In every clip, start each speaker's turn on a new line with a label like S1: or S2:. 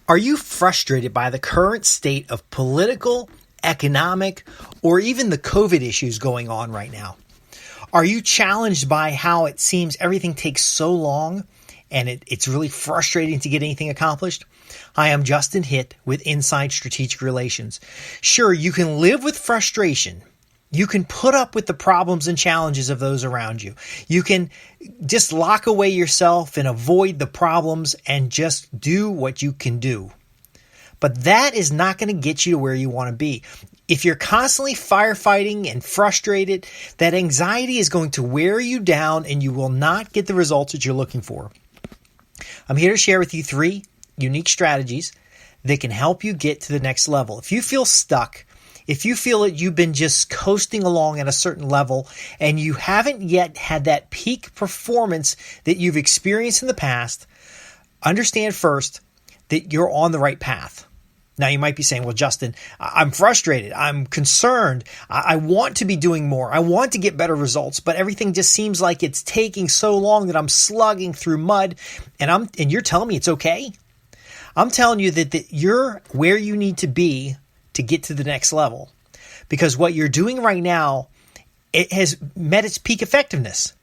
S1: Are you frustrated by the current state of political, economic, or even the COVID issues going on right now? Are you challenged by how it seems everything takes so long and it's really frustrating to get anything accomplished? Hi, I'm Justin Hitt with Inside Strategic Relations. Sure, you can live with frustration. You can put up with the problems and challenges of those around you. You can just lock away yourself and avoid the problems and just do what you can do. But that is not going to get you to where you want to be. If you're constantly firefighting and frustrated, that anxiety is going to wear you down and you will not get the results that you're looking for. I'm here to share with you 3 unique strategies that can help you get to the next level. If you feel stuck, if you feel that you've been just coasting along at a certain level and you haven't yet had that peak performance that you've experienced in the past, understand first that you're on the right path. Now, you might be saying, well, Justin, I'm frustrated. I'm concerned. I want to be doing more. I want to get better results, but everything just seems like it's taking so long that I'm slugging through mud and you're telling me it's okay? I'm telling you that you're where you need to be to get to the next level, because what you're doing right now, it has met its peak effectiveness.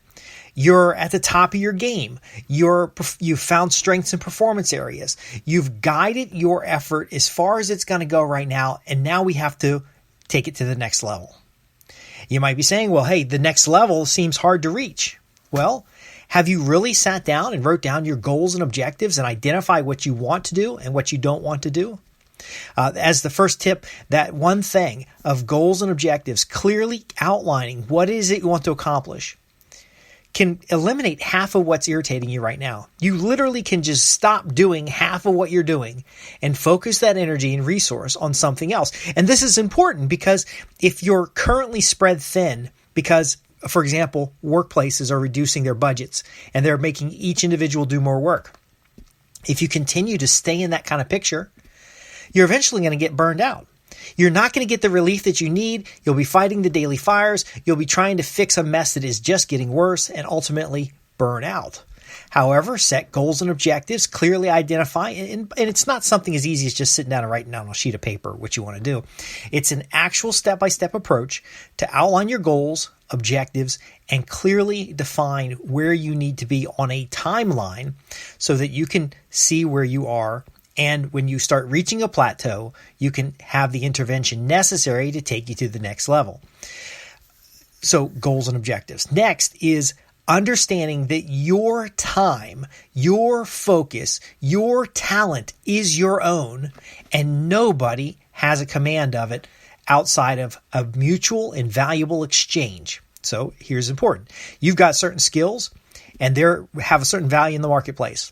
S1: You're at the top of your game. You've found strengths and performance areas. You've guided your effort as far as it's going to go right now, and now we have to take it to the next level. You might be saying, well, hey, the next level seems hard to reach. Well, have you really sat down and wrote down your goals and objectives and identify what you want to do and what you don't want to do? As the first tip, that one thing of goals and objectives, clearly outlining what is it you want to accomplish, can eliminate half of what's irritating you right now. You literally can just stop doing half of what you're doing and focus that energy and resource on something else. And this is important because if you're currently spread thin because, for example, workplaces are reducing their budgets and they're making each individual do more work. If you continue to stay in that kind of picture, you're eventually going to get burned out. You're not going to get the relief that you need. You'll be fighting the daily fires. You'll be trying to fix a mess that is just getting worse and ultimately burn out. However, set goals and objectives, clearly identify, and it's not something as easy as just sitting down and writing down on a sheet of paper what you want to do. It's an actual step-by-step approach to outline your goals, objectives, and clearly define where you need to be on a timeline so that you can see where you are. And when you start reaching a plateau, you can have the intervention necessary to take you to the next level. So goals and objectives. Next is understanding that your time, your focus, your talent is your own, and nobody has a command of it outside of a mutual and valuable exchange. So here's important. You've got certain skills, and they have a certain value in the marketplace.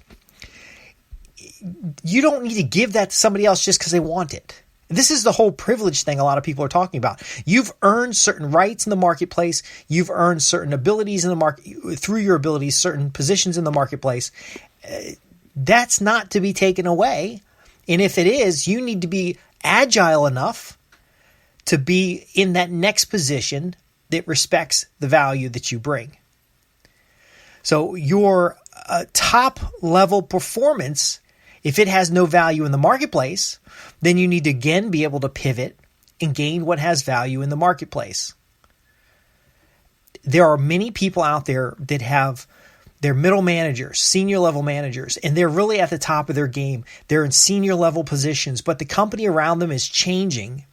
S1: You don't need to give that to somebody else just because they want it. This is the whole privilege thing a lot of people are talking about. You've earned certain rights in the marketplace. You've earned certain abilities in the market through your abilities, certain positions in the marketplace. That's not to be taken away. And if it is, you need to be agile enough to be in that next position that respects the value that you bring. So your top level performance, if it has no value in the marketplace, then you need to again be able to pivot and gain what has value in the marketplace. There are many people out there that have their middle managers, senior level managers, and they're really at the top of their game. They're in senior level positions, but the company around them is changing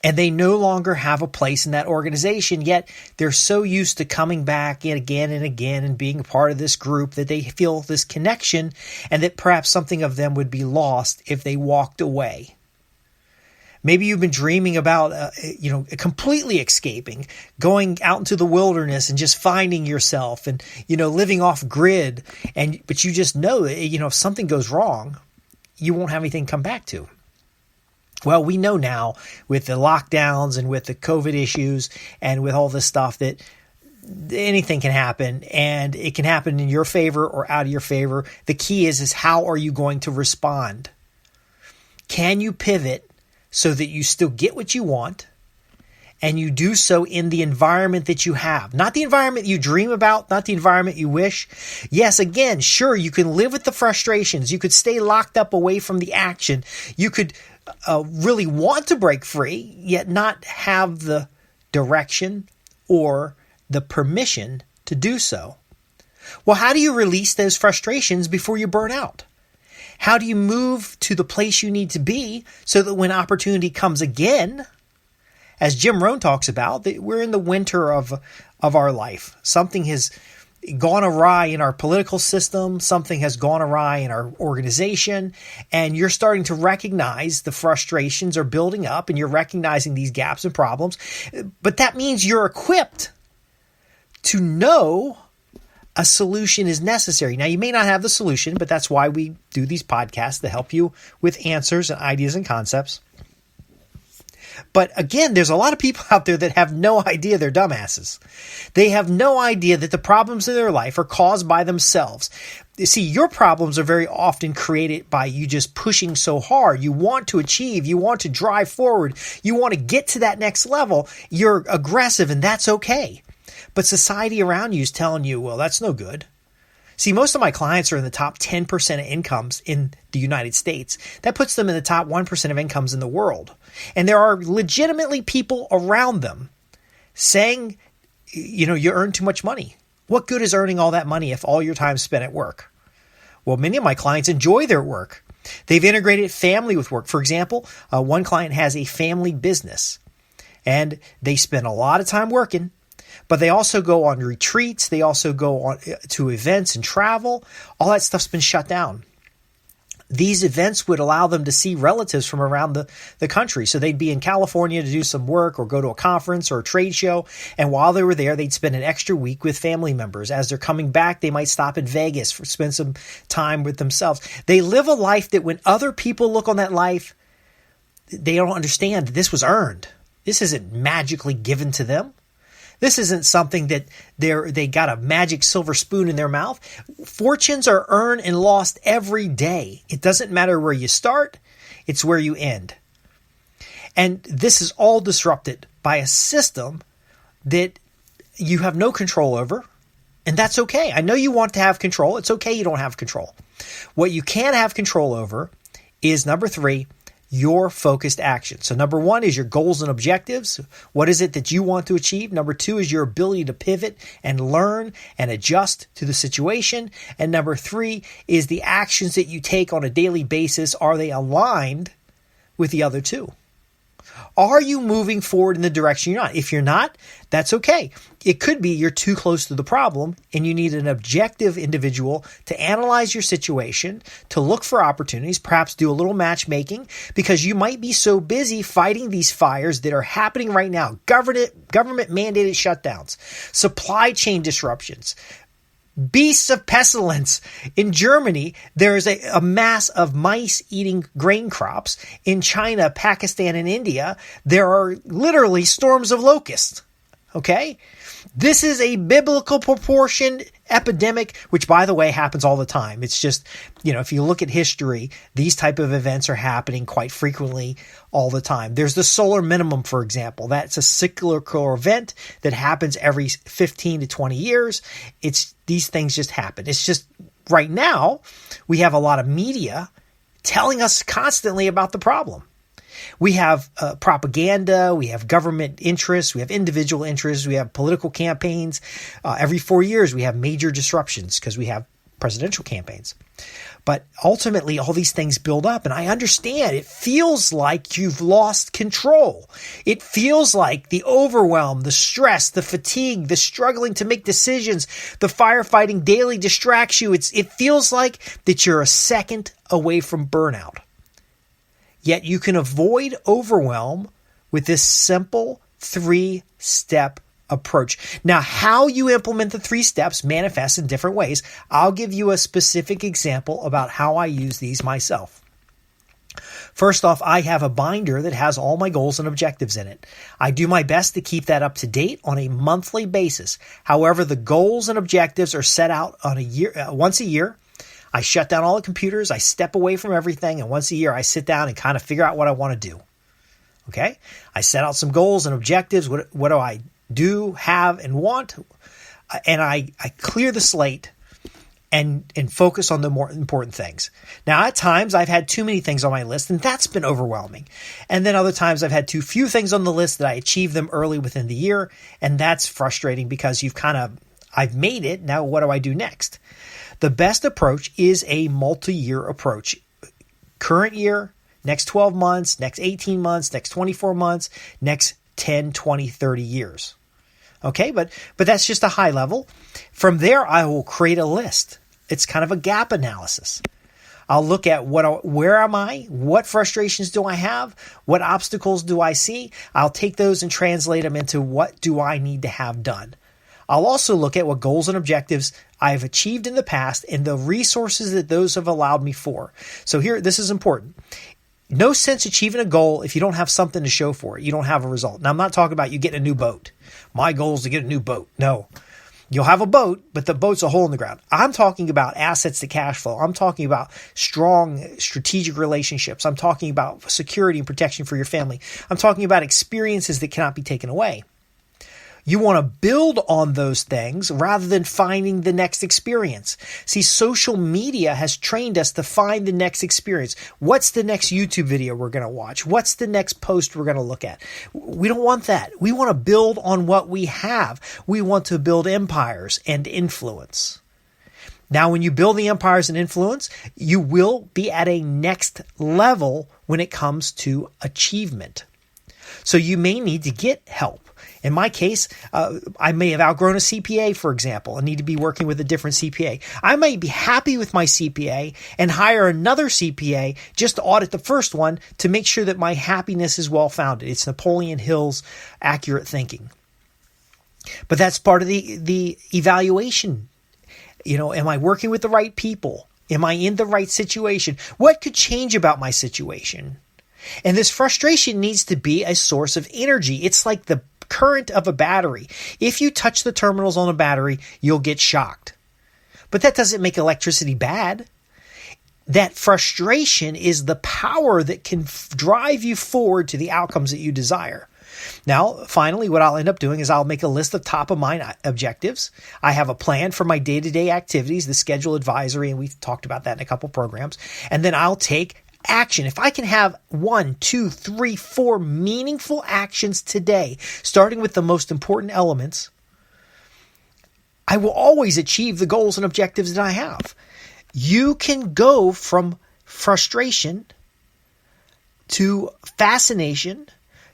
S1: and they no longer have a place in that organization, yet they're so used to coming back in again and again and being a part of this group that they feel this connection and that perhaps something of them would be lost if they walked away. Maybe you've been dreaming about, completely escaping, going out into the wilderness and just finding yourself and, living off grid. But you just know that, if something goes wrong, you won't have anything to come back to. Well, we know now with the lockdowns and with the COVID issues and with all this stuff that anything can happen, and it can happen in your favor or out of your favor. The key is how are you going to respond? Can you pivot so that you still get what you want and you do so in the environment that you have, not the environment you dream about, not the environment you wish. Yes, again, sure, you can live with the frustrations. You could stay locked up away from the action. You could really want to break free, yet not have the direction or the permission to do so. Well, how do you release those frustrations before you burn out? How do you move to the place you need to be so that when opportunity comes again, as Jim Rohn talks about, that we're in the winter of our life. Something has gone awry in our political system. Something has gone awry in our organization. And you're starting to recognize the frustrations are building up and you're recognizing these gaps and problems. But that means you're equipped to know a solution is necessary. Now, you may not have the solution, but that's why we do these podcasts to help you with answers and ideas and concepts. But again, there's a lot of people out there that have no idea they're dumbasses. They have no idea that the problems in their life are caused by themselves. You see, your problems are very often created by you just pushing so hard. You want to achieve. You want to drive forward. You want to get to that next level. You're aggressive, and that's okay. But society around you is telling you, well, that's no good. See, most of my clients are in the top 10% of incomes in the United States. That puts them in the top 1% of incomes in the world. And there are legitimately people around them saying, you earn too much money. What good is earning all that money if all your time is spent at work? Well, many of my clients enjoy their work. They've integrated family with work. For example, one client has a family business, and they spend a lot of time working. But they also go on retreats. They also go on to events and travel. All that stuff's been shut down. These events would allow them to see relatives from around the country. So they'd be in California to do some work or go to a conference or a trade show. And while they were there, they'd spend an extra week with family members. As they're coming back, they might stop in Vegas for spend some time with themselves. They live a life that when other people look on that life, they don't understand that this was earned. This isn't magically given to them. This isn't something that they got a magic silver spoon in their mouth. Fortunes are earned and lost every day. It doesn't matter where you start. It's where you end. And this is all disrupted by a system that you have no control over. And that's okay. I know you want to have control. It's okay you don't have control. What you can have control over is, number 3, your focused action. So number 1 is your goals and objectives. What is it that you want to achieve? Number 2 is your ability to pivot and learn and adjust to the situation. And number 3 is the actions that you take on a daily basis. Are they aligned with the other 2? Are you moving forward in the direction you're not? If you're not, that's okay. It could be you're too close to the problem and you need an objective individual to analyze your situation, to look for opportunities, perhaps do a little matchmaking, because you might be so busy fighting these fires that are happening right now. Government mandated shutdowns, supply chain disruptions, beasts of pestilence. In Germany, there is a mass of mice eating grain crops. In China, Pakistan, and India, there are literally storms of locusts. Okay? This is a biblical proportion epidemic, which, by the way, happens all the time. It's just, if you look at history, these type of events are happening quite frequently all the time. There's the solar minimum, for example. That's a cyclical event that happens every 15 to 20 years. These things just happen. It's just right now, we have a lot of media telling us constantly about the problem. We have propaganda, we have government interests, we have individual interests, we have political campaigns. Every 4 years, we have major disruptions because we have presidential campaigns. But ultimately, all these things build up, and I understand it feels like you've lost control. It feels like the overwhelm, the stress, the fatigue, the struggling to make decisions, the firefighting daily distracts you. It feels like that you're a second away from burnout. Yet you can avoid overwhelm with this simple 3-step approach. Now, how you implement the 3 steps manifests in different ways. I'll give you a specific example about how I use these myself. First off, I have a binder that has all my goals and objectives in it. I do my best to keep that up to date on a monthly basis. However, the goals and objectives are set out on once a year. I shut down all the computers, I step away from everything, and once a year I sit down and kind of figure out what I want to do. Okay. I set out some goals and objectives. What do I do, have, and want? And I clear the slate and focus on the more important things. Now, at times I've had too many things on my list, and that's been overwhelming. And then other times I've had too few things on the list that I achieved them early within the year. And that's frustrating because I've made it. Now, what do I do next? The best approach is a multi-year approach. Current year, next 12 months, next 18 months, next 24 months, next 10, 20, 30 years. Okay, but that's just a high level. From there, I will create a list. It's kind of a gap analysis. I'll look at where am I? What frustrations do I have? What obstacles do I see? I'll take those and translate them into what do I need to have done. I'll also look at what goals and objectives I've achieved in the past and the resources that those have allowed me for. So here, this is important. No sense achieving a goal if you don't have something to show for it. You don't have a result. Now, I'm not talking about you getting a new boat. My goal is to get a new boat. No. You'll have a boat, but the boat's a hole in the ground. I'm talking about assets to cash flow. I'm talking about strong strategic relationships. I'm talking about security and protection for your family. I'm talking about experiences that cannot be taken away. You want to build on those things rather than finding the next experience. See, social media has trained us to find the next experience. What's the next YouTube video we're going to watch? What's the next post we're going to look at? We don't want that. We want to build on what we have. We want to build empires and influence. Now, when you build the empires and influence, you will be at a next level when it comes to achievement. So you may need to get help. In my case, I may have outgrown a CPA, for example, and need to be working with a different CPA. I might be happy with my CPA and hire another CPA just to audit the first one to make sure that my happiness is well-founded. It's Napoleon Hill's accurate thinking. But that's part of the evaluation. Am I working with the right people? Am I in the right situation? What could change about my situation? And this frustration needs to be a source of energy. It's like the current of a battery. If you touch the terminals on a battery, you'll get shocked. But that doesn't make electricity bad. That frustration is the power that can drive you forward to the outcomes that you desire. Now, finally, what I'll end up doing is I'll make a list of top of mind objectives. I have a plan for my day-to-day activities, the schedule advisory, and we've talked about that in a couple programs. And then I'll take action. If I can have 1, 2, 3, 4 meaningful actions today, starting with the most important elements, I will always achieve the goals and objectives that I have. You can go from frustration to fascination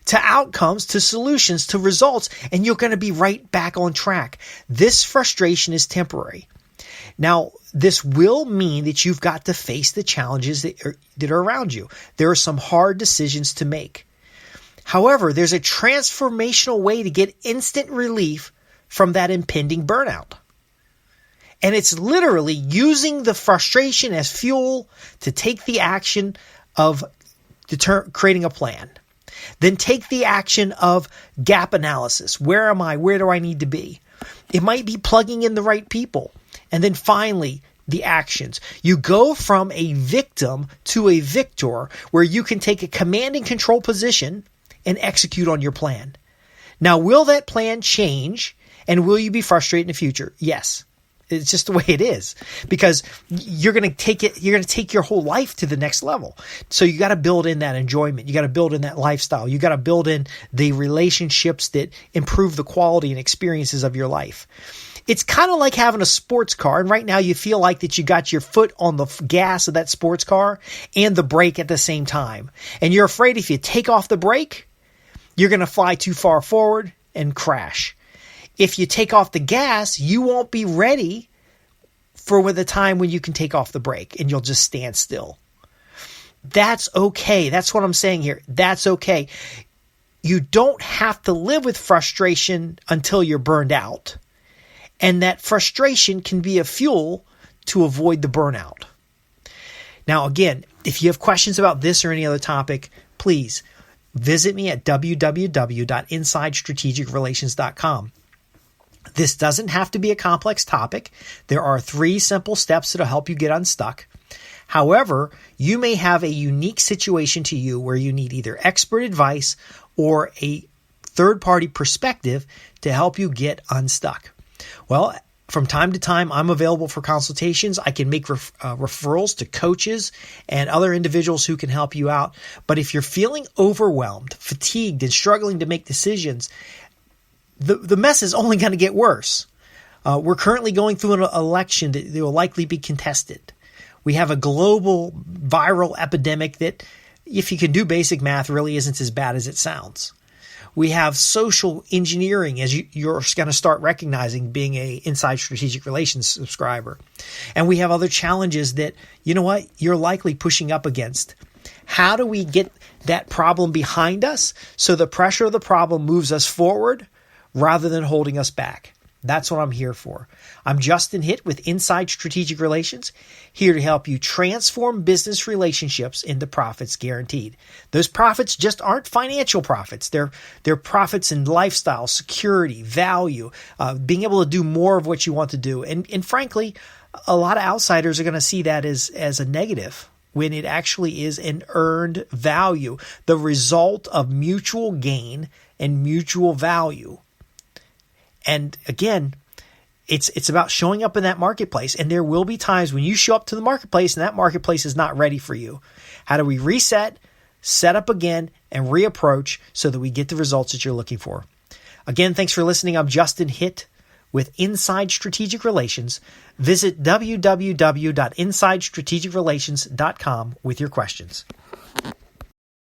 S1: to outcomes, to solutions, to results, and you're going to be right back on track. This frustration is temporary. Now, this will mean that you've got to face the challenges that are around you. There are some hard decisions to make. However, there's a transformational way to get instant relief from that impending burnout. And it's literally using the frustration as fuel to take the action of creating a plan. Then take the action of gap analysis. Where am I? Where do I need to be? It might be plugging in the right people. And then finally, the actions. You go from a victim to a victor where you can take a command and control position and execute on your plan. Now, will that plan change and will you be frustrated in the future? Yes. It's just the way it is because you're going to take your whole life to the next level. So you got to build in that enjoyment. You got to build in that lifestyle. You got to build in the relationships that improve the quality and experiences of your life. It's kind of like having a sports car. And right now you feel like that you got your foot on the gas of that sports car and the brake at the same time. And you're afraid if you take off the brake, you're going to fly too far forward and crash. If you take off the gas, you won't be ready for the time when you can take off the brake and you'll just stand still. That's okay. That's what I'm saying here. That's okay. You don't have to live with frustration until you're burned out. And that frustration can be a fuel to avoid the burnout. Now, again, if you have questions about this or any other topic, please visit me at www.insidestrategicrelations.com. This doesn't have to be a complex topic. There are 3 simple steps that'll help you get unstuck. However, you may have a unique situation to you where you need either expert advice or a third-party perspective to help you get unstuck. Well, from time to time, I'm available for consultations. I can make referrals to coaches and other individuals who can help you out. But if you're feeling overwhelmed, fatigued, and struggling to make decisions, the mess is only going to get worse. We're currently going through an election that will likely be contested. We have a global viral epidemic that, if you can do basic math, really isn't as bad as it sounds. We have social engineering, as you're going to start recognizing being a Inside Strategic Relations subscriber. And we have other challenges that, you know what, you're likely pushing up against. How do we get that problem behind us so the pressure of the problem moves us forward rather than holding us back? That's what I'm here for. I'm Justin Hitt with Inside Strategic Relations, here to help you transform business relationships into profits guaranteed. Those profits just aren't financial profits. They're profits in lifestyle, security, value, being able to do more of what you want to do. And frankly, a lot of outsiders are going to see that as a negative when it actually is an earned value, the result of mutual gain and mutual value. And again, it's about showing up in that marketplace. And there will be times when you show up to the marketplace and that marketplace is not ready for you. How do we reset, set up again, and reapproach so that we get the results that you're looking for? Again, thanks for listening. I'm Justin Hitt with Inside Strategic Relations. Visit www.insidestrategicrelations.com with your questions.